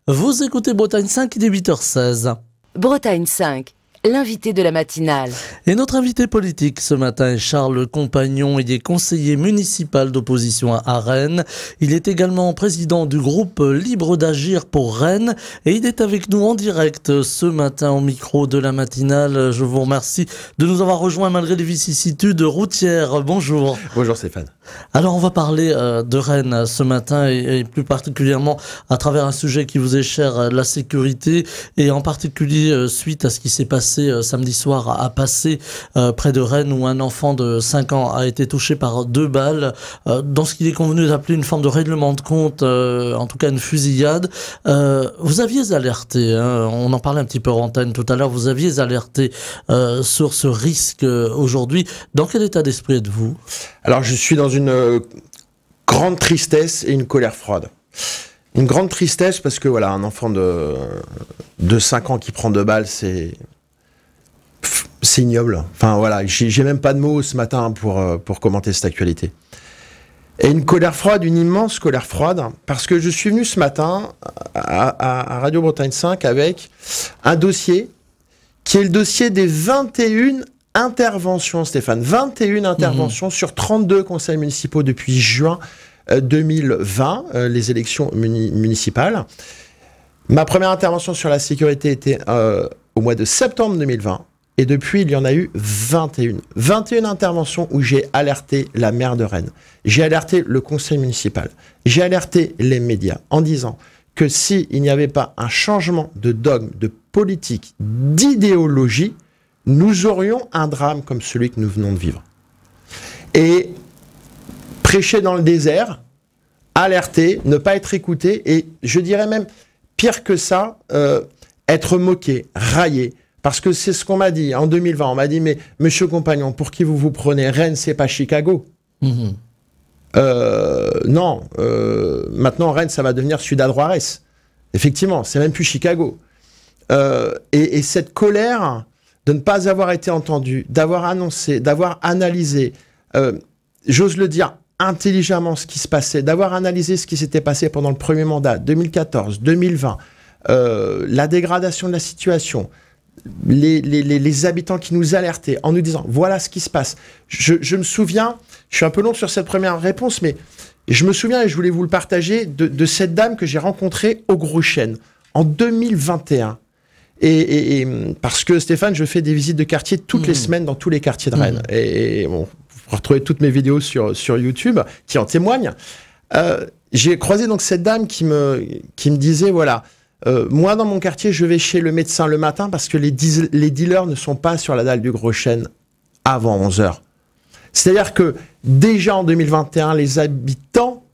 Vous écoutez Bretagne 5, il est 8h16. Bretagne 5, l'invité de la matinale. Et notre invité politique ce matin est Charles Compagnon. Il est conseiller municipal d'opposition à Rennes. Il est également président du groupe Libre d'Agir pour Rennes. Et il est avec nous en direct ce matin au micro de la matinale. Je vous remercie de nous avoir rejoints malgré les vicissitudes routières. Bonjour. Bonjour Stéphane. Alors on va parler de Rennes ce matin et plus particulièrement à travers un sujet qui vous est cher, la sécurité, et en particulier suite à ce qui s'est passé samedi soir à Passé près de Rennes où un enfant de 5 ans a été touché par 2 balles dans ce qu'il est convenu d'appeler une forme de règlement de compte, en tout cas une fusillade. Vous aviez alerté, on en parlait un petit peu en antenne tout à l'heure, vous aviez alerté sur ce risque aujourd'hui. Dans quel état d'esprit êtes-vous ? Alors je suis dans une grande tristesse et une colère froide. Une grande tristesse parce que voilà, un enfant de 5 ans qui prend 2 balles, c'est ignoble. Enfin voilà, j'ai même pas de mots ce matin pour commenter cette actualité. Et une colère froide, une immense colère froide, parce que je suis venu ce matin à Radio Bretagne 5 avec un dossier qui est le dossier des 21 interventions, Stéphane. 21 interventions sur 32 conseils municipaux depuis juin 2020, les élections municipales. Ma première intervention sur la sécurité était au mois de septembre 2020. Et depuis, il y en a eu 21. 21 interventions où j'ai alerté la maire de Rennes. J'ai alerté le conseil municipal. J'ai alerté les médias en disant que s'il n'y avait pas un changement de dogme, de politique, d'idéologie, nous aurions un drame comme celui que nous venons de vivre. Et prêcher dans le désert, alerter, ne pas être écouté, et je dirais même, pire que ça, être moqué, raillé. Parce que c'est ce qu'on m'a dit en 2020. On m'a dit, mais monsieur Compagnon, pour qui vous vous prenez? Rennes, c'est pas Chicago. Non, maintenant Rennes, ça va devenir Ciudad Juárez. Effectivement, c'est même plus Chicago. Et cette colère de ne pas avoir été entendu, d'avoir annoncé, d'avoir analysé, j'ose le dire, intelligemment ce qui se passait, d'avoir analysé ce qui s'était passé pendant le premier mandat, 2014, 2020, la dégradation de la situation, les habitants qui nous alertaient en nous disant voilà ce qui se passe. Je me souviens, je suis un peu long sur cette première réponse, mais je me souviens et je voulais vous le partager de cette dame que j'ai rencontrée au Gros Chêne en 2021. Et parce que Stéphane, je fais des visites de quartier toutes les semaines dans tous les quartiers de Rennes. Et bon, vous pourrez retrouver toutes mes vidéos sur YouTube qui en témoignent. J'ai croisé donc cette dame qui me disait voilà. Moi, dans mon quartier, je vais chez le médecin le matin parce que les dealers ne sont pas sur la dalle du Gros Chêne avant 11h. C'est-à-dire que déjà en 2021, les habitants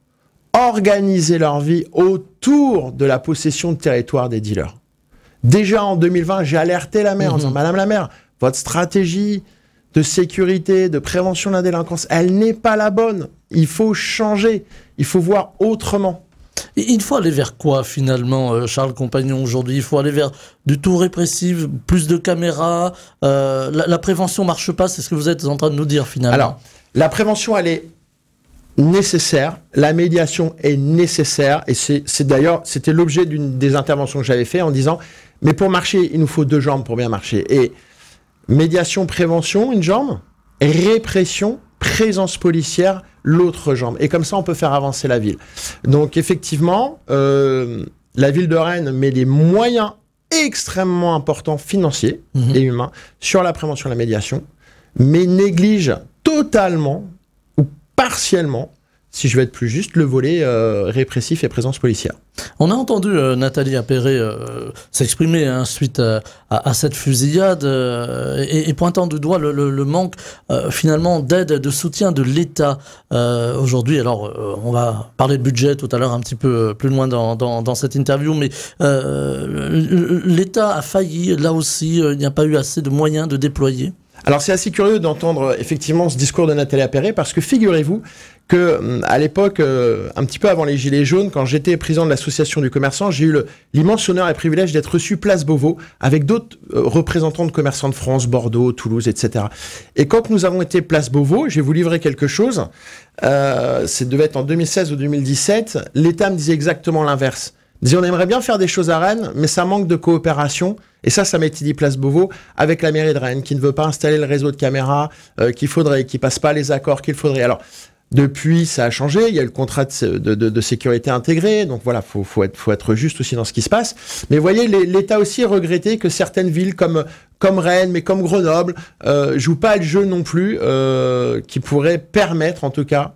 organisaient leur vie autour de la possession de territoire des dealers. Déjà en 2020, j'ai alerté la maire en disant « Madame la maire, votre stratégie de sécurité, de prévention de la délinquance, elle n'est pas la bonne. Il faut changer, il faut voir autrement. » Il faut aller vers quoi finalement, Charles Compagnon, aujourd'hui? Il faut aller vers du tout répressif, plus de caméras, la prévention marche pas, c'est ce que vous êtes en train de nous dire finalement. Alors, la prévention, elle est nécessaire, la médiation est nécessaire, et c'était l'objet d'une des interventions que j'avais fait en disant, mais pour marcher, il nous faut 2 jambes pour bien marcher. Et médiation, prévention, une jambe, répression, présence policière, l'autre jambe. Et comme ça, on peut faire avancer la ville. Donc, effectivement, la ville de Rennes met des moyens extrêmement importants, financiers et humains, sur la prévention et la médiation, mais néglige totalement ou partiellement, si je veux être plus juste, le volet répressif et présence policière. On a entendu Nathalie Appéré s'exprimer suite à cette fusillade et pointant du doigt le manque finalement d'aide, de soutien de l'État aujourd'hui. Alors on va parler de budget tout à l'heure un petit peu plus loin dans cette interview, mais l'État a failli, là aussi, il n'y a pas eu assez de moyens de déployer. Alors c'est assez curieux d'entendre effectivement ce discours de Nathalie Appéré parce que figurez-vous que à l'époque, un petit peu avant les Gilets jaunes, quand j'étais président de l'association du commerçant, j'ai eu l'immense honneur et privilège d'être reçu place Beauvau avec d'autres représentants de commerçants de France, Bordeaux, Toulouse, etc. Et quand nous avons été place Beauvau, je vais vous livrer quelque chose, ça devait être en 2016 ou 2017, l'État me disait exactement l'inverse. disait on aimerait bien faire des choses à Rennes, mais ça manque de coopération. Et ça m'a été dit place Beauvau, avec la mairie de Rennes, qui ne veut pas installer le réseau de caméras qu'il faudrait, qui passe pas les accords qu'il faudrait. Alors, depuis, ça a changé. Il y a eu le contrat de sécurité intégré. Donc voilà, faut être juste aussi dans ce qui se passe. Mais vous voyez, l'État aussi regrettait que certaines villes comme Rennes, mais comme Grenoble, jouent pas le jeu non plus, qui pourrait permettre, en tout cas,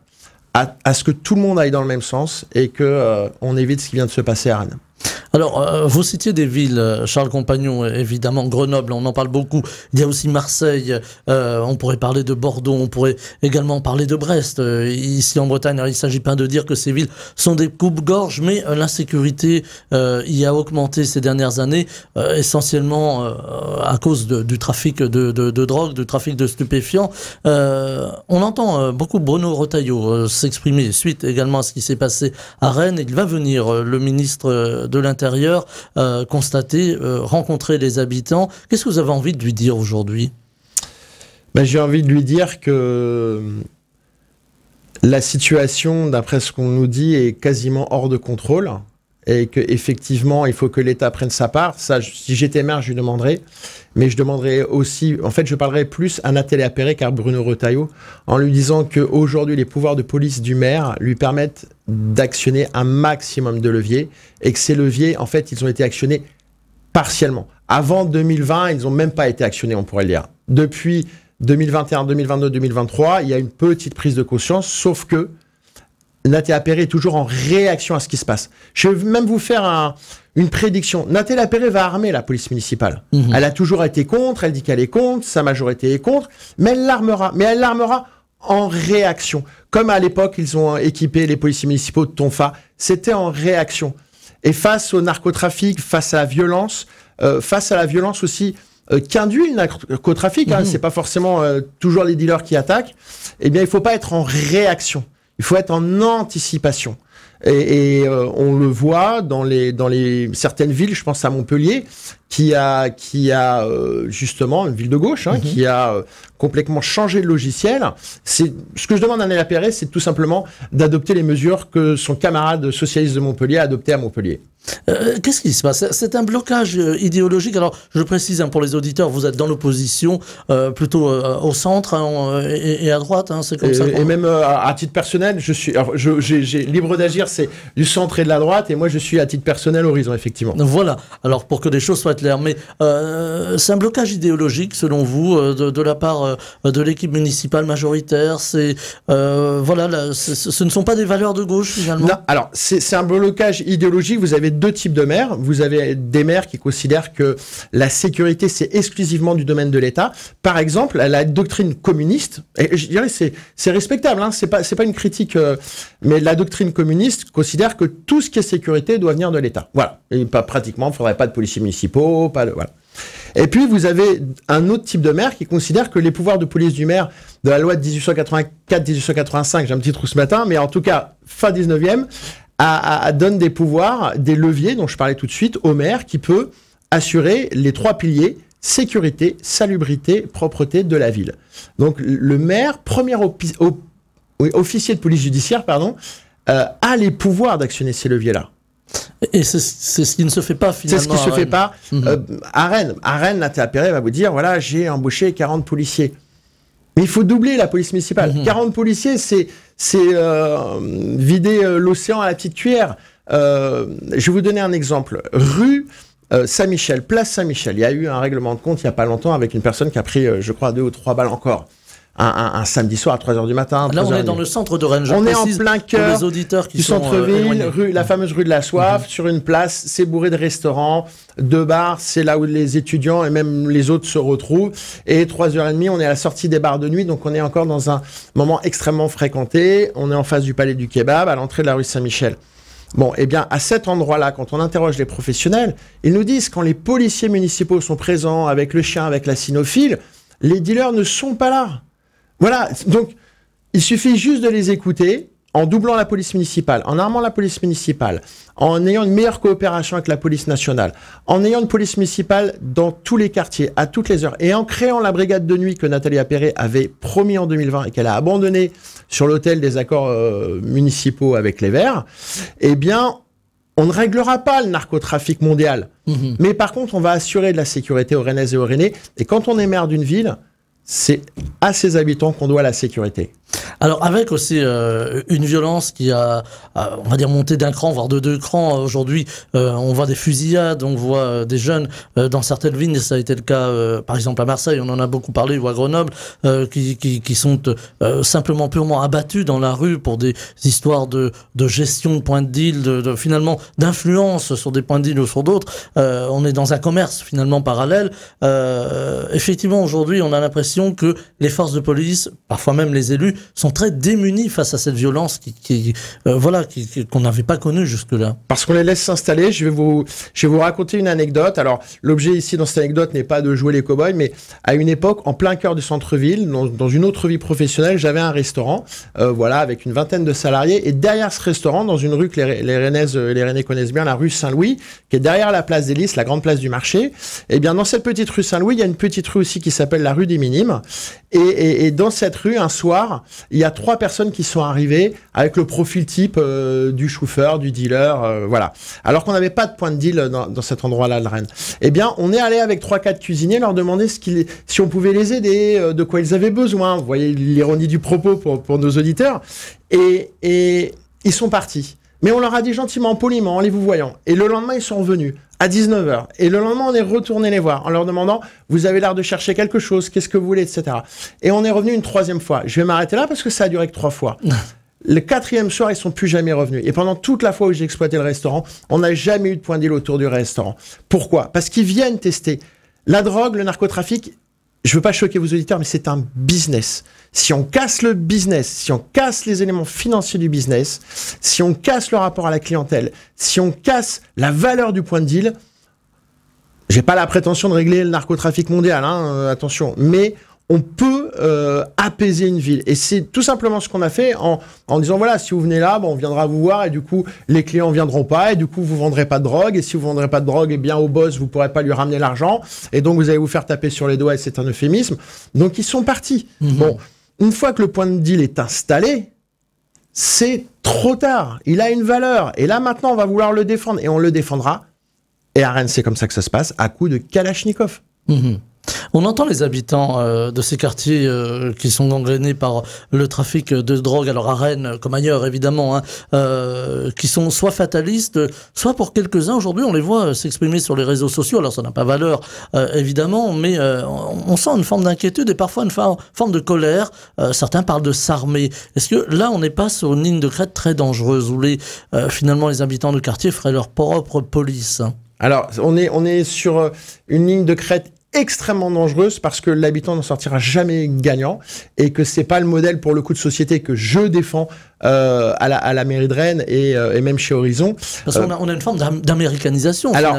à ce que tout le monde aille dans le même sens et que on évite ce qui vient de se passer à Rennes. Alors, vous citiez des villes, Charles Compagnon, évidemment, Grenoble, on en parle beaucoup. Il y a aussi Marseille, on pourrait parler de Bordeaux, on pourrait également parler de Brest. Ici en Bretagne, alors, il ne s'agit pas de dire que ces villes sont des coupes-gorges, mais l'insécurité y a augmenté ces dernières années, essentiellement à cause du trafic de drogue, du trafic de stupéfiants. On entend beaucoup Bruno Retailleau s'exprimer suite également à ce qui s'est passé à Rennes. Il va venir, le ministre de l'Intérieur, constater, rencontrer les habitants. Qu'est-ce que vous avez envie de lui dire aujourd'hui ? J'ai envie de lui dire que la situation, d'après ce qu'on nous dit, est quasiment hors de contrôle et qu'effectivement, il faut que l'État prenne sa part. Ça, si j'étais maire, je lui demanderais. Mais je demanderais aussi... En fait, je parlerais plus à Nathalie Appéré qu'à Bruno Retailleau en lui disant qu'aujourd'hui, les pouvoirs de police du maire lui permettent d'actionner un maximum de leviers et que ces leviers, en fait, ils ont été actionnés partiellement. Avant 2020, ils n'ont même pas été actionnés, on pourrait le dire. Depuis 2021, 2022, 2023, il y a une petite prise de conscience, sauf que Nathalie Appéré est toujours en réaction à ce qui se passe. Je vais même vous faire une prédiction. Nathalie Appéré va armer la police municipale. Elle a toujours été contre, elle dit qu'elle est contre, sa majorité est contre, mais elle l'armera. Mais elle l'armera en réaction. Comme à l'époque, ils ont équipé les policiers municipaux de Tonfa. C'était en réaction. Et face au narcotrafic, face à la violence aussi qu'induit le narcotrafic, c'est pas forcément toujours les dealers qui attaquent, eh bien, il faut pas être en réaction. Il faut être en anticipation. Et on le voit dans certaines villes, je pense à Montpellier, qui a justement une ville de gauche, qui a complètement changé le logiciel. C'est ce que je demande à Nathalie Appéré, c'est tout simplement d'adopter les mesures que son camarade socialiste de Montpellier a adoptées à Montpellier. Qu'est-ce qui se passe ? C'est un blocage idéologique. Alors, je précise pour les auditeurs, vous êtes dans l'opposition, plutôt au centre et à droite. C'est comme ça. Et même à titre personnel, j'ai libre d'agir, c'est du centre et de la droite, et moi je suis à titre personnel Horizon, effectivement. Voilà. Alors, pour que les choses soient claires, mais c'est un blocage idéologique, selon vous, de la part de l'équipe municipale majoritaire. Ce ne sont pas des valeurs de gauche, finalement. Non, alors c'est un blocage idéologique. Vous avez deux types de maires. Vous avez des maires qui considèrent que la sécurité, c'est exclusivement du domaine de l'État. Par exemple, la doctrine communiste, et je dirais c'est respectable, c'est pas une critique, mais la doctrine communiste considère que tout ce qui est sécurité doit venir de l'État. Voilà. Et pratiquement, il ne faudrait pas de policiers municipaux, voilà. Et puis, vous avez un autre type de maire qui considère que les pouvoirs de police du maire de la loi de 1884-1885, j'ai un petit trou ce matin, mais en tout cas, fin 19e, donne des pouvoirs, des leviers, dont je parlais tout de suite, au maire qui peut assurer les trois piliers, sécurité, salubrité, propreté de la ville. Donc, le maire, premier officier de police judiciaire, a les pouvoirs d'actionner ces leviers-là. Et c'est ce qui ne se fait pas finalement. C'est ce qui ne se fait pas à Rennes. À Rennes, Nathalie Appéré va vous dire, voilà, j'ai embauché 40 policiers. Mais il faut doubler la police municipale. 40 policiers, c'est vider l'océan à la petite cuillère. Je vais vous donner un exemple. Rue Saint-Michel, place Saint-Michel. Il y a eu un règlement de compte il n'y a pas longtemps avec une personne qui a pris, je crois, 2 ou 3 balles encore. Un samedi soir à 3h du matin. Là, on est dans le centre de Rennes. On est en plein cœur les auditeurs qui du centre-ville, la fameuse rue de la Soif, sur une place, c'est bourré de restaurants, de bars, c'est là où les étudiants et même les autres se retrouvent. Et 3h30, on est à la sortie des bars de nuit, donc on est encore dans un moment extrêmement fréquenté. On est en face du Palais du Kebab, à l'entrée de la rue Saint-Michel. Bon, eh bien, à cet endroit-là, quand on interroge les professionnels, ils nous disent quand les policiers municipaux sont présents avec le chien, avec la cynophile, les dealers ne sont pas là. Voilà, donc il suffit juste de les écouter en doublant la police municipale, en armant la police municipale, en ayant une meilleure coopération avec la police nationale, en ayant une police municipale dans tous les quartiers, à toutes les heures, et en créant la brigade de nuit que Nathalie Appéré avait promis en 2020 et qu'elle a abandonné sur l'autel des accords municipaux avec les Verts, eh bien, On ne réglera pas le narcotrafic mondial. Mais par contre, on va assurer de la sécurité aux Rennaises et aux Rennais. Et quand on est maire d'une ville, c'est à ses habitants qu'on doit la sécurité. Alors avec aussi une violence qui a, on va dire, monté d'un cran, voire de 2 crans. Aujourd'hui, on voit des fusillades, on voit des jeunes dans certaines villes, ça a été le cas par exemple à Marseille, on en a beaucoup parlé, ou à Grenoble, qui sont simplement purement abattus dans la rue pour des histoires de gestion de points de deal, finalement d'influence sur des points de deal ou sur d'autres. On est dans un commerce finalement parallèle. Effectivement, aujourd'hui, on a l'impression que les forces de police, parfois même les élus, sont très démunis face à cette violence qu'on n'avait pas connue jusque-là. Parce qu'on les laisse s'installer. Je vais vous raconter une anecdote. Alors, l'objet ici dans cette anecdote n'est pas de jouer les cow-boys, mais à une époque, en plein cœur du centre-ville, dans une autre vie professionnelle, j'avais un restaurant, avec une vingtaine de salariés. Et derrière ce restaurant, dans une rue que les Rennaises et les Rennais connaissent bien, la rue Saint-Louis, qui est derrière la place des Lys, la grande place du marché, et bien dans cette petite rue Saint-Louis, il y a une petite rue aussi qui s'appelle la rue des Minimes. Et dans cette rue, un soir, il y a 3 personnes qui sont arrivées avec le profil type du chauffeur, du dealer, voilà. Alors qu'on n'avait pas de point de deal dans cet endroit-là de Rennes. Eh bien, on est allé avec 3-4 cuisiniers leur demander si on pouvait les aider, de quoi ils avaient besoin. Vous voyez l'ironie du propos pour nos auditeurs. Et ils sont partis. Mais on leur a dit gentiment, poliment, en les vous voyant. Et le lendemain, ils sont revenus à 19h. Et le lendemain, on est retourné les voir en leur demandant, vous avez l'air de chercher quelque chose, qu'est-ce que vous voulez, etc. Et on est revenu une 3e fois. Je vais m'arrêter là parce que ça a duré que 3 fois. Le 4e soir, ils sont plus jamais revenus. Et pendant toute la fois où j'ai exploité le restaurant, on n'a jamais eu de point de deal autour du restaurant. Pourquoi? Parce qu'ils viennent tester. La drogue, le narcotrafic, je veux pas choquer vos auditeurs, mais c'est un business. Si on casse le business, si on casse les éléments financiers du business, si on casse le rapport à la clientèle, si on casse la valeur du point de deal, j'ai pas la prétention de régler le narcotrafic mondial, attention, mais on peut apaiser une ville. Et c'est tout simplement ce qu'on a fait en disant, voilà, si vous venez là, on viendra vous voir et du coup, les clients ne viendront pas et du coup, vous ne vendrez pas de drogue. Et si vous ne vendrez pas de drogue, eh bien, au boss, vous ne pourrez pas lui ramener l'argent. Et donc, vous allez vous faire taper sur les doigts et c'est un euphémisme. Donc, ils sont partis. Bon, une fois que le point de deal est installé, c'est trop tard. Il a une valeur. Et là, maintenant, on va vouloir le défendre. Et on le défendra. Et à Rennes, c'est comme ça que ça se passe, à coups de Kalachnikov. On entend les habitants de ces quartiers qui sont gangrénés par le trafic de drogue, alors à Rennes comme ailleurs évidemment, qui sont soit fatalistes, soit pour quelques-uns. Aujourd'hui, on les voit s'exprimer sur les réseaux sociaux. Alors ça n'a pas valeur évidemment, mais on sent une forme d'inquiétude et parfois une forme de colère. Certains parlent de s'armer. Est-ce que là, on n'est pas sur une ligne de crête très dangereuse où finalement les habitants de quartier feraient leur propre police? Alors, on est sur une ligne de crête extrêmement dangereuse parce que l'habitant n'en sortira jamais gagnant et que c'est pas le modèle pour le coup de société que je défends à la mairie de Rennes et même chez Horizon. Parce qu'on a une forme d'américanisation. Alors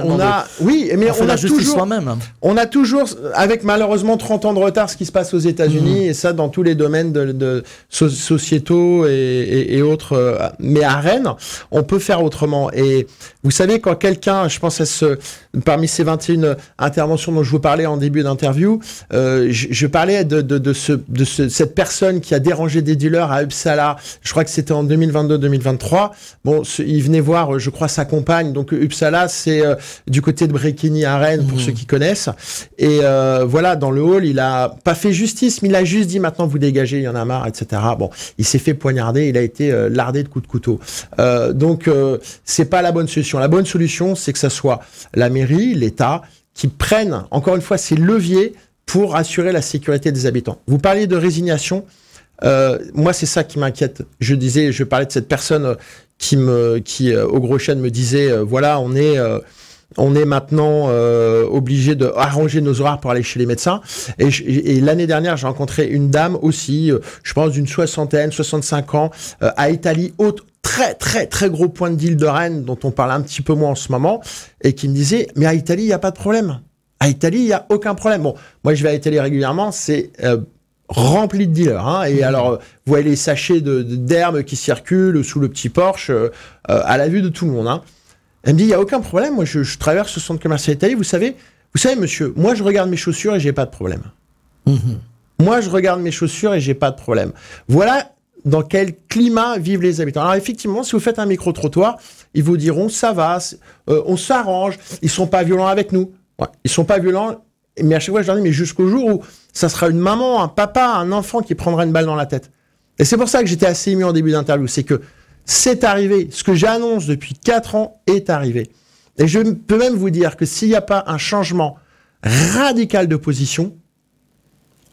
oui, mais on a toujours soi-même. On a toujours, avec malheureusement 30 ans de retard, ce qui se passe aux États-Unis et ça dans tous les domaines de sociétaux et autres. Mais à Rennes, on peut faire autrement. Et vous savez, quand quelqu'un, je pense parmi ces 21 interventions dont je vous parlais en début d'interview, je parlais de cette personne qui a dérangé des dealers à Uppsala. Je crois que c'était en 2022-2023. Bon, il venait voir, je crois, sa compagne. Donc Uppsala, c'est du côté de Bréquigny à Rennes, pour ceux qui connaissent. Et voilà, dans le hall, il a pas fait justice, mais il a juste dit maintenant vous dégagez, il y en a marre, etc. Bon, il s'est fait poignarder, il a été lardé de coups de couteau. Donc c'est pas la bonne solution. La bonne solution, c'est que ça soit la mairie, l'État, qui prennent, encore une fois, ces leviers pour assurer la sécurité des habitants. Vous parliez de résignation. Moi, c'est ça qui m'inquiète. Je parlais de cette personne qui au Gros Chêne, me disait, voilà, on est maintenant obligé de arranger nos horaires pour aller chez les médecins. Et l'année dernière, j'ai rencontré une dame aussi, je pense d'une 65 ans, à Italie, très très très gros point de deal de Rennes, dont on parle un petit peu moins en ce moment, et qui me disait, mais à Italie, il n'y a pas de problème. À Italie, il n'y a aucun problème. Bon, moi, je vais à Italie régulièrement, c'est rempli de dealers. Et alors, vous voyez les sachets d'herbes qui circulent sous le petit Porsche, à la vue de tout le monde. Elle me dit, il n'y a aucun problème. Moi, je traverse ce centre commercial d'Italie. Vous savez, monsieur, moi, je regarde mes chaussures et j'ai pas de problème. Moi, je regarde mes chaussures et j'ai pas de problème. Voilà dans quel climat vivent les habitants. Alors effectivement, si vous faites un micro-trottoir, ils vous diront ça va, on s'arrange, ils sont pas violents avec nous. Ouais, ils sont pas violents, mais à chaque fois je leur dis mais jusqu'au jour où ça sera une maman, un papa, un enfant qui prendra une balle dans la tête. Et c'est pour ça que j'étais assez ému en début d'interview, c'est que c'est arrivé, ce que j'annonce depuis 4 ans est arrivé. Et je peux même vous dire que s'il n'y a pas un changement radical de position,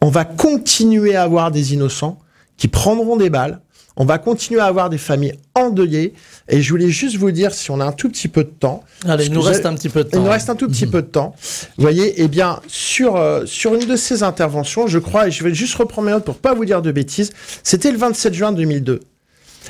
on va continuer à avoir des innocents qui prendront des balles, on va continuer à avoir des familles endeuillées, et je voulais juste vous dire, si on a un tout petit peu de temps... Allez, il nous reste un petit peu de temps. Il nous reste un tout petit peu de temps. Vous voyez, eh bien, sur une de ces interventions, je crois, et je vais juste reprendre mes notes pour pas vous dire de bêtises, c'était le 27 juin 2002.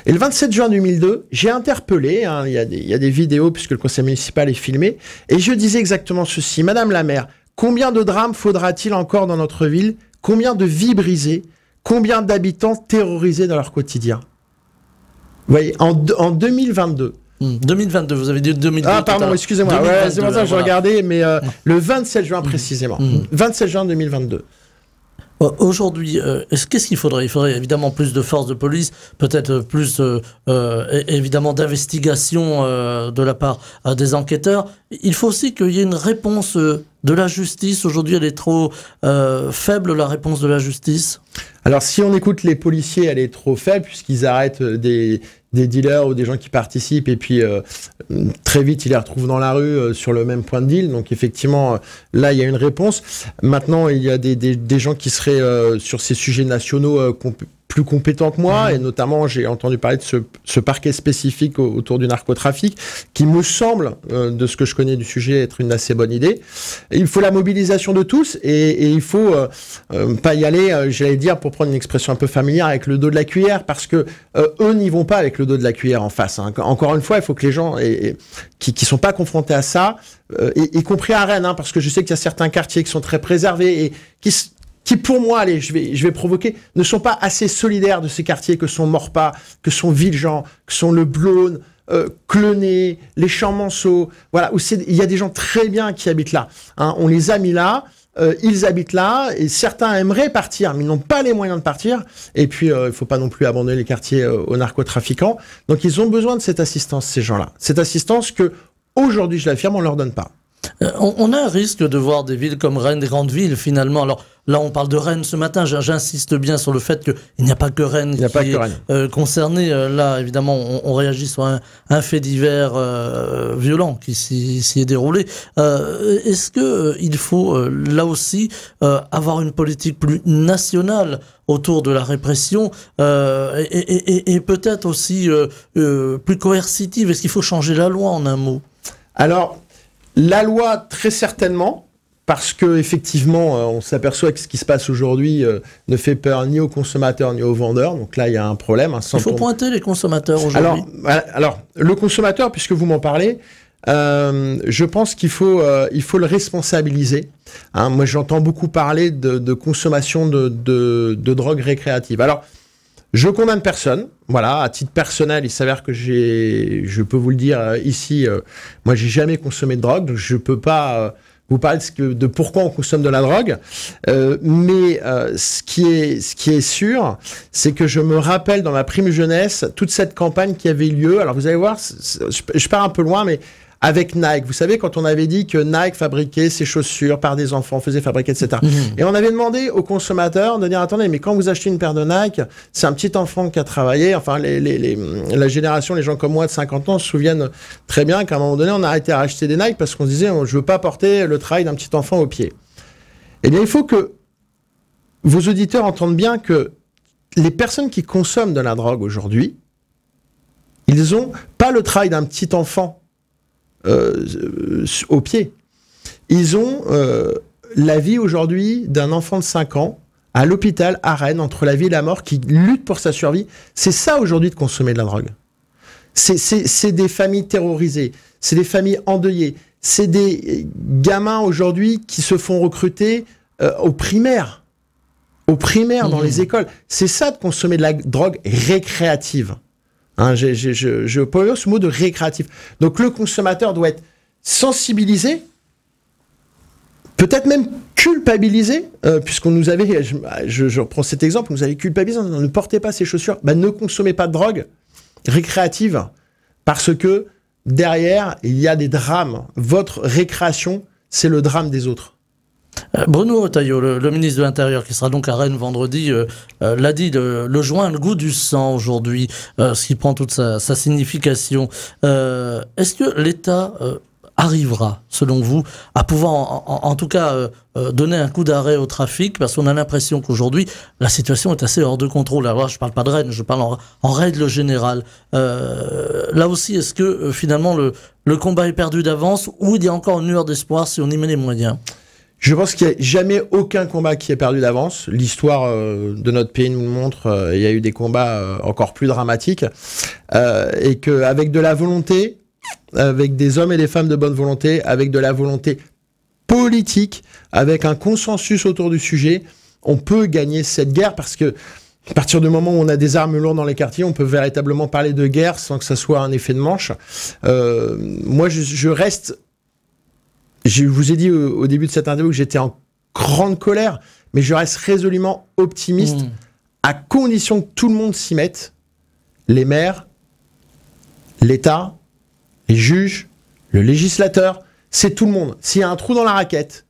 Et le 27 juin 2002, j'ai interpellé, hein, il y a des vidéos puisque le conseil municipal est filmé, et je disais exactement ceci. Madame la maire, combien de drames faudra-t-il encore dans notre ville? Combien de vies brisées? Combien d'habitants terrorisés dans leur quotidien? Vous voyez, en 2022. 2022, vous avez dit 2022. Ah, pardon, excusez-moi. Ouais, c'est pour ça que je regardais, mais le 27 juin précisément. 27 juin 2022. Aujourd'hui, qu'est-ce qu'il faudrait? Il faudrait évidemment plus de forces de police, peut-être plus évidemment d'investigation de la part des enquêteurs. Il faut aussi qu'il y ait une réponse de la justice. Aujourd'hui, elle est trop faible, la réponse de la justice. Alors, si on écoute les policiers, elle est trop faible puisqu'ils arrêtent des dealers ou des gens qui participent et puis très vite ils les retrouvent dans la rue sur le même point de deal. Donc effectivement là il y a une réponse. Maintenant il y a des gens qui seraient sur ces sujets nationaux plus compétents que moi, et notamment j'ai entendu parler de ce parquet spécifique autour du narcotrafic qui me semble, de ce que je connais du sujet, être une assez bonne idée. Et il faut la mobilisation de tous et il faut pas y aller, j'allais dire, pour prendre une expression un peu familière, avec le dos de la cuillère, parce que eux n'y vont pas avec le dos de la cuillère en face. Hein. Encore une fois, il faut que les gens qui sont pas confrontés à ça, y compris à Rennes, hein, parce que je sais qu'il y a certains quartiers qui sont très préservés et qui pour moi, allez, je vais provoquer, ne sont pas assez solidaires de ces quartiers que sont Maurepas, que sont Villejean, que sont le Blône, Clenay, les Champs-Monceau, voilà, où il y a des gens très bien qui habitent là. Hein, on les a mis là, ils habitent là, et certains aimeraient partir, mais ils n'ont pas les moyens de partir. Et puis, il faut pas non plus abandonner les quartiers aux narcotrafiquants. Donc, ils ont besoin de cette assistance, ces gens-là. Cette assistance que, aujourd'hui, je l'affirme, on leur donne pas. On a un risque de voir des villes comme Rennes, des grandes villes finalement. Alors là, on parle de Rennes ce matin. J'insiste bien sur le fait qu'il n'y a pas que Rennes qui est concerné. Là, évidemment, on réagit sur un fait divers violent qui s'y est déroulé. Est-ce que il faut là aussi avoir une politique plus nationale autour de la répression et peut-être aussi plus coercitive? Est-ce qu'il faut changer la loi en un mot? Alors, la loi, très certainement, parce que effectivement, on s'aperçoit que ce qui se passe aujourd'hui ne fait peur ni aux consommateurs ni aux vendeurs. Donc là, il y a un problème. Il faut pointer les consommateurs aujourd'hui. Alors, le consommateur, puisque vous m'en parlez, je pense qu'il faut le responsabiliser. Hein, moi, j'entends beaucoup parler de consommation de drogue récréative. Alors, je condamne personne. Voilà, à titre personnel, il s'avère que je peux vous le dire ici, moi j'ai jamais consommé de drogue, donc je peux pas vous parler de pourquoi on consomme de la drogue. Mais ce qui est sûr, c'est que je me rappelle dans ma prime jeunesse toute cette campagne qui avait lieu. Alors vous allez voir, je pars un peu loin, mais avec Nike, vous savez, quand on avait dit que Nike fabriquait ses chaussures par des enfants, faisait fabriquer, etc. Et on avait demandé aux consommateurs de dire, attendez, mais quand vous achetez une paire de Nike, c'est un petit enfant qui a travaillé. Enfin, la génération, les gens comme moi de 50 ans se souviennent très bien qu'à un moment donné, on a arrêté à acheter des Nike parce qu'on se disait, je veux pas porter le travail d'un petit enfant au pied. Eh bien, il faut que vos auditeurs entendent bien que les personnes qui consomment de la drogue aujourd'hui, ils ont pas le travail d'un petit enfant au pied. Ils ont la vie aujourd'hui d'un enfant de 5 ans à l'hôpital à Rennes, entre la vie et la mort, qui lutte pour sa survie. C'est ça aujourd'hui de consommer de la drogue. C'est des familles terrorisées, c'est des familles endeuillées, c'est des gamins aujourd'hui qui se font recruter au primaire dans les écoles. C'est ça de consommer de la drogue récréative. Hein, je pose ce mot de récréatif. Donc le consommateur doit être sensibilisé, peut-être même culpabilisé, puisqu'on nous avait, je reprends cet exemple, on nous avait culpabilisé, ne portez pas ces chaussures, ne consommez pas de drogue récréative, parce que derrière, il y a des drames. Votre récréation, c'est le drame des autres. Bruno Retailleau, le ministre de l'Intérieur, qui sera donc à Rennes vendredi, l'a dit, le joint a le goût du sang aujourd'hui, ce qui prend toute sa signification. Est-ce que l'État arrivera, selon vous, à pouvoir en tout cas donner un coup d'arrêt au trafic, parce qu'on a l'impression qu'aujourd'hui la situation est assez hors de contrôle. Alors je ne parle pas de Rennes, je parle en règle générale. Là aussi, est-ce que finalement le combat est perdu d'avance, ou il y a encore une lueur d'espoir si on y met les moyens? Je pense qu'il n'y a jamais aucun combat qui est perdu d'avance. L'histoire de notre pays nous le montre, il y a eu des combats encore plus dramatiques, et qu'avec de la volonté, avec des hommes et des femmes de bonne volonté, avec de la volonté politique, avec un consensus autour du sujet, on peut gagner cette guerre, parce que à partir du moment où on a des armes lourdes dans les quartiers, on peut véritablement parler de guerre sans que ça soit un effet de manche. Moi, je reste... Je vous ai dit au début de cette interview que j'étais en grande colère, mais je reste résolument optimiste, à condition que tout le monde s'y mette. Les maires, l'État, les juges, le législateur, c'est tout le monde. S'il y a un trou dans la raquette,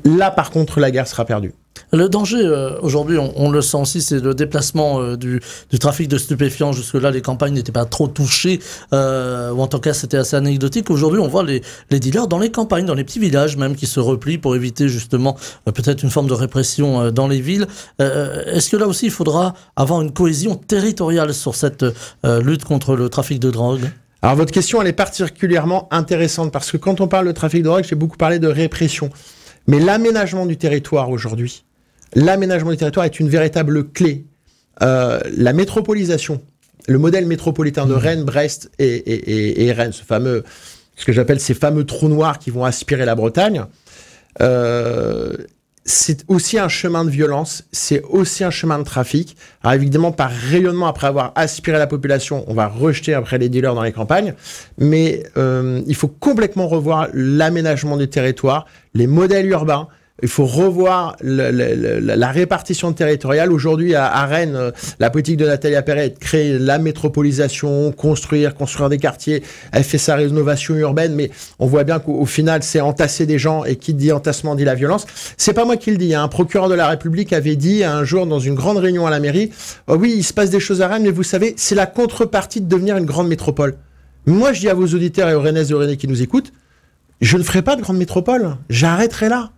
là par contre la guerre sera perdue. Le danger, aujourd'hui, on le sent aussi, c'est le déplacement du trafic de stupéfiants. Jusque-là, les campagnes n'étaient pas trop touchées, ou en tout cas, c'était assez anecdotique. Aujourd'hui, on voit les dealers dans les campagnes, dans les petits villages même, qui se replient pour éviter justement peut-être une forme de répression dans les villes. Est-ce que là aussi, il faudra avoir une cohésion territoriale sur cette lutte contre le trafic de drogue ? Alors votre question, elle est particulièrement intéressante, parce que quand on parle de trafic de drogue, j'ai beaucoup parlé de répression. Mais l'aménagement du territoire aujourd'hui, l'aménagement du territoire est une véritable clé. La métropolisation, le modèle métropolitain de Rennes, Brest et Rennes, ce que j'appelle ces fameux trous noirs qui vont aspirer la Bretagne, c'est aussi un chemin de violence, c'est aussi un chemin de trafic. Alors évidemment, par rayonnement, après avoir aspiré la population, on va rejeter après les dealers dans les campagnes, mais il faut complètement revoir l'aménagement du territoire, les modèles urbains. Il faut revoir la répartition territoriale. Aujourd'hui, à Rennes, la politique de Nathalie Appéré est de créer la métropolisation, construire des quartiers. Elle fait sa rénovation urbaine, mais on voit bien qu'au final, c'est entasser des gens, et qui dit entassement dit la violence. C'est pas moi qui le dis. Un procureur de la République avait dit un jour dans une grande réunion à la mairie, oh oui, il se passe des choses à Rennes, mais vous savez, c'est la contrepartie de devenir une grande métropole. Moi, je dis à vos auditeurs et aux Rennaises et aux Rennais qui nous écoutent, je ne ferai pas de grande métropole. J'arrêterai là.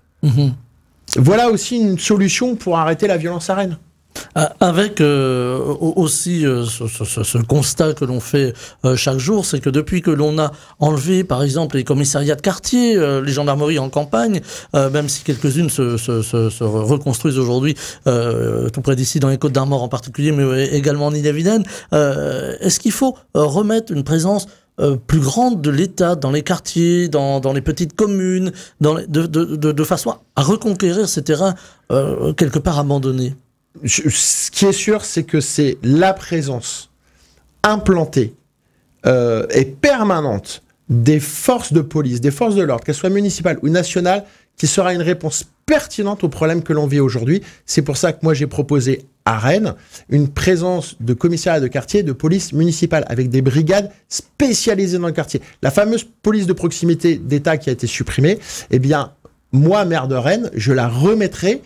Voilà aussi une solution pour arrêter la violence à Rennes. Avec aussi ce constat que l'on fait chaque jour, c'est que depuis que l'on a enlevé par exemple les commissariats de quartier, les gendarmeries en campagne, même si quelques-unes se reconstruisent aujourd'hui, tout près d'ici dans les Côtes d'Armor en particulier, mais également en Ille-et-Vilaine, est-ce qu'il faut remettre une présence plus grande de l'État dans les quartiers, dans les petites communes, de façon à reconquérir ces terrains quelque part abandonnés? Ce qui est sûr, c'est que c'est la présence implantée et permanente des forces de police, des forces de l'ordre, qu'elles soient municipales ou nationales, qui sera une réponse pertinente aux problèmes que l'on vit aujourd'hui. C'est pour ça que moi j'ai proposé à Rennes une présence de commissariat de quartier, de police municipale, avec des brigades spécialisées dans le quartier. La fameuse police de proximité d'État qui a été supprimée, eh bien, moi, maire de Rennes, je la remettrai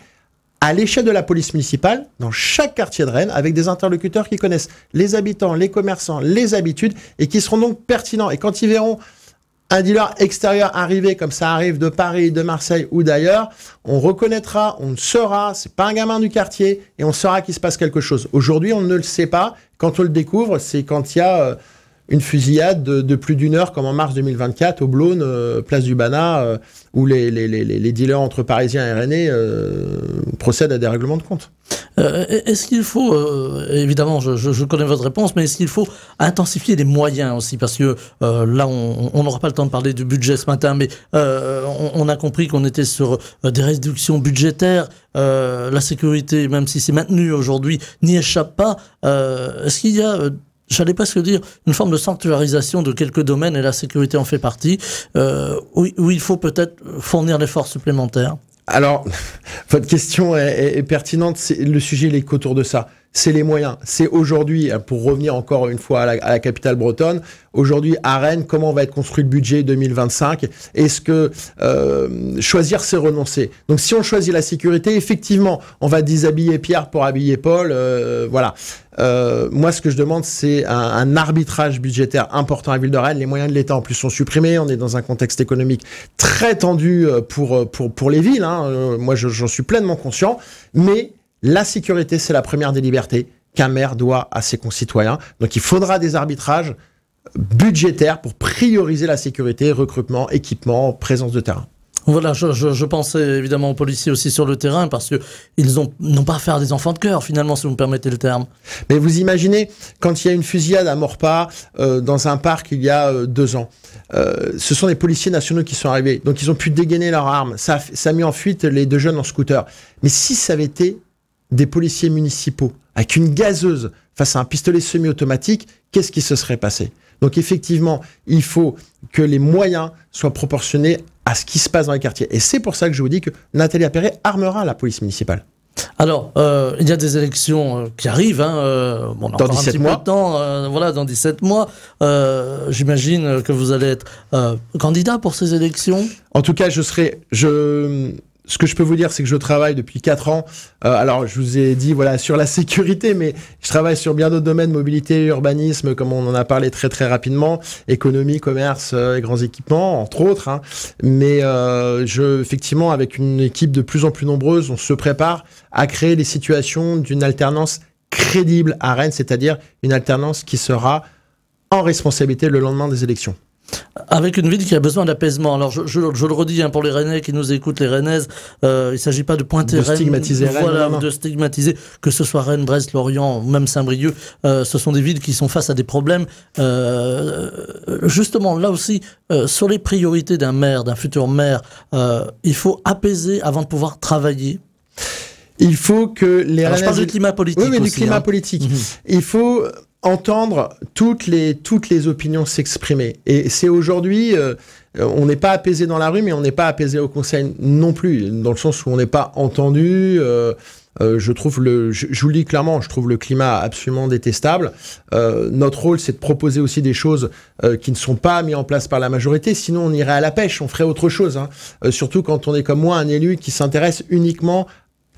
à l'échelle de la police municipale, dans chaque quartier de Rennes, avec des interlocuteurs qui connaissent les habitants, les commerçants, les habitudes, et qui seront donc pertinents. Et quand ils verront un dealer extérieur arriver, comme ça arrive de Paris, de Marseille ou d'ailleurs, on reconnaîtra, on saura, c'est pas un gamin du quartier, et on saura qu'il se passe quelque chose. Aujourd'hui, on ne le sait pas. Quand on le découvre, c'est quand il y a une fusillade de plus d'une heure, comme en mars 2024, au Blône, place du Banat, où les dealers entre Parisiens et Rennais procèdent à des règlements de compte. Est-ce qu'il faut, évidemment, je connais votre réponse, mais est-ce qu'il faut intensifier les moyens aussi? Parce que là, on n'aura pas le temps de parler du budget ce matin, mais on a compris qu'on était sur des réductions budgétaires. La sécurité, même si c'est maintenu aujourd'hui, n'y échappe pas. Est-ce qu'il y a j'allais presque dire, une forme de sanctuarisation de quelques domaines, et la sécurité en fait partie, où il faut peut-être fournir l'effort supplémentaire? Alors, votre question est pertinente. Le sujet, il est qu'autour de ça. C'est les moyens. C'est aujourd'hui, pour revenir encore une fois à la capitale bretonne, aujourd'hui à Rennes, comment va être construit le budget 2025? Est-ce que choisir, c'est renoncer? Donc si on choisit la sécurité, effectivement, on va déshabiller Pierre pour habiller Paul. Voilà. Moi, ce que je demande, c'est un arbitrage budgétaire important à la ville de Rennes. Les moyens de l'État, en plus, sont supprimés. On est dans un contexte économique très tendu pour les villes. Hein. Moi, j'en suis pleinement conscient. Mais la sécurité, c'est la première des libertés qu'un maire doit à ses concitoyens. Donc, il faudra des arbitrages budgétaires pour prioriser la sécurité, recrutement, équipement, présence de terrain. Voilà, je pensais évidemment aux policiers aussi sur le terrain, parce que ils n'ont pas à faire des enfants de cœur, finalement, si vous me permettez le terme. Mais vous imaginez, quand il y a une fusillade à Maurepas, dans un parc il y a 2 ans, ce sont les policiers nationaux qui sont arrivés. Donc ils ont pu dégainer leurs armes. Ça a mis en fuite les 2 jeunes en scooter. Mais si ça avait été des policiers municipaux avec une gazeuse face à un pistolet semi-automatique, qu'est-ce qui se serait passé? Donc effectivement, il faut que les moyens soient proportionnés à ce qui se passe dans les quartiers. Et c'est pour ça que je vous dis que Nathalie Appéré armera la police municipale. Alors, il y a des élections qui arrivent, hein, bon, dans 17 mois. Voilà, dans 17 mois. J'imagine que vous allez être candidat pour ces élections. En tout cas, ce que je peux vous dire, c'est que je travaille depuis 4 ans. Alors, je vous ai dit, voilà, sur la sécurité, mais je travaille sur bien d'autres domaines, mobilité, urbanisme, comme on en a parlé très très rapidement, économie, commerce et grands équipements, entre autres. Hein. Mais effectivement, avec une équipe de plus en plus nombreuse, on se prépare à créer les situations d'une alternance crédible à Rennes, c'est-à-dire une alternance qui sera en responsabilité le lendemain des élections. Avec une ville qui a besoin d'apaisement. Alors je le redis, hein, pour les Rennais qui nous écoutent, les Rennaises, il ne s'agit pas de pointer Rennes, stigmatiser Rennes, voilà, de stigmatiser, que ce soit Rennes, Brest, Lorient ou même Saint-Brieuc. Ce sont des villes qui sont face à des problèmes. Justement, là aussi, sur les priorités d'un maire, d'un futur maire, il faut apaiser avant de pouvoir travailler. Il faut que les Alors, je parle du climat politique. Oui, mais aussi, du climat hein. politique. Il faut entendre toutes les opinions s'exprimer. Et c'est aujourd'hui, on n'est pas apaisé dans la rue, mais on n'est pas apaisé au conseil non plus, dans le sens où on n'est pas entendu. Je vous le dis clairement, je trouve le climat absolument détestable. Notre rôle, c'est de proposer aussi des choses qui ne sont pas mises en place par la majorité. Sinon, on irait à la pêche, on ferait autre chose. Hein. Surtout quand on est comme moi, un élu qui s'intéresse uniquement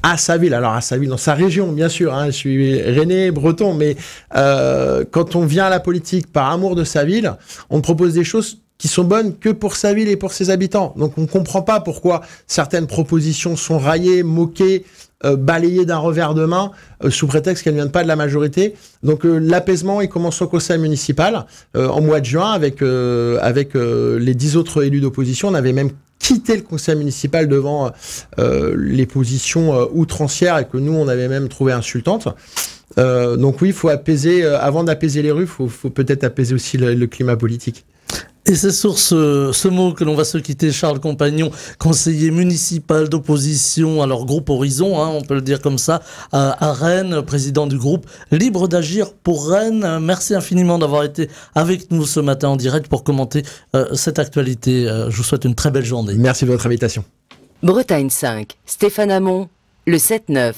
à sa ville, alors à sa ville, dans sa région, bien sûr, hein, je suis rennais, breton, mais quand on vient à la politique par amour de sa ville, on propose des choses qui sont bonnes que pour sa ville et pour ses habitants. Donc on ne comprend pas pourquoi certaines propositions sont raillées, moquées, balayées d'un revers de main, sous prétexte qu'elles ne viennent pas de la majorité. Donc l'apaisement, il commence au conseil municipal, en mois de juin, avec les 10 autres élus d'opposition. On avait même quitté le conseil municipal devant les positions outrancières et que nous, on avait même trouvé insultantes. Donc oui, il faut apaiser, avant d'apaiser les rues, il faut peut-être apaiser aussi le climat politique. Et c'est sur ce mot que l'on va se quitter. Charles Compagnon, conseiller municipal d'opposition, alors groupe Horizon, hein, on peut le dire comme ça, à Rennes, président du groupe Libre d'agir pour Rennes. Merci infiniment d'avoir été avec nous ce matin en direct pour commenter cette actualité. Je vous souhaite une très belle journée. Merci de votre invitation. Bretagne 5, Stéphane Hamon, le 7-9.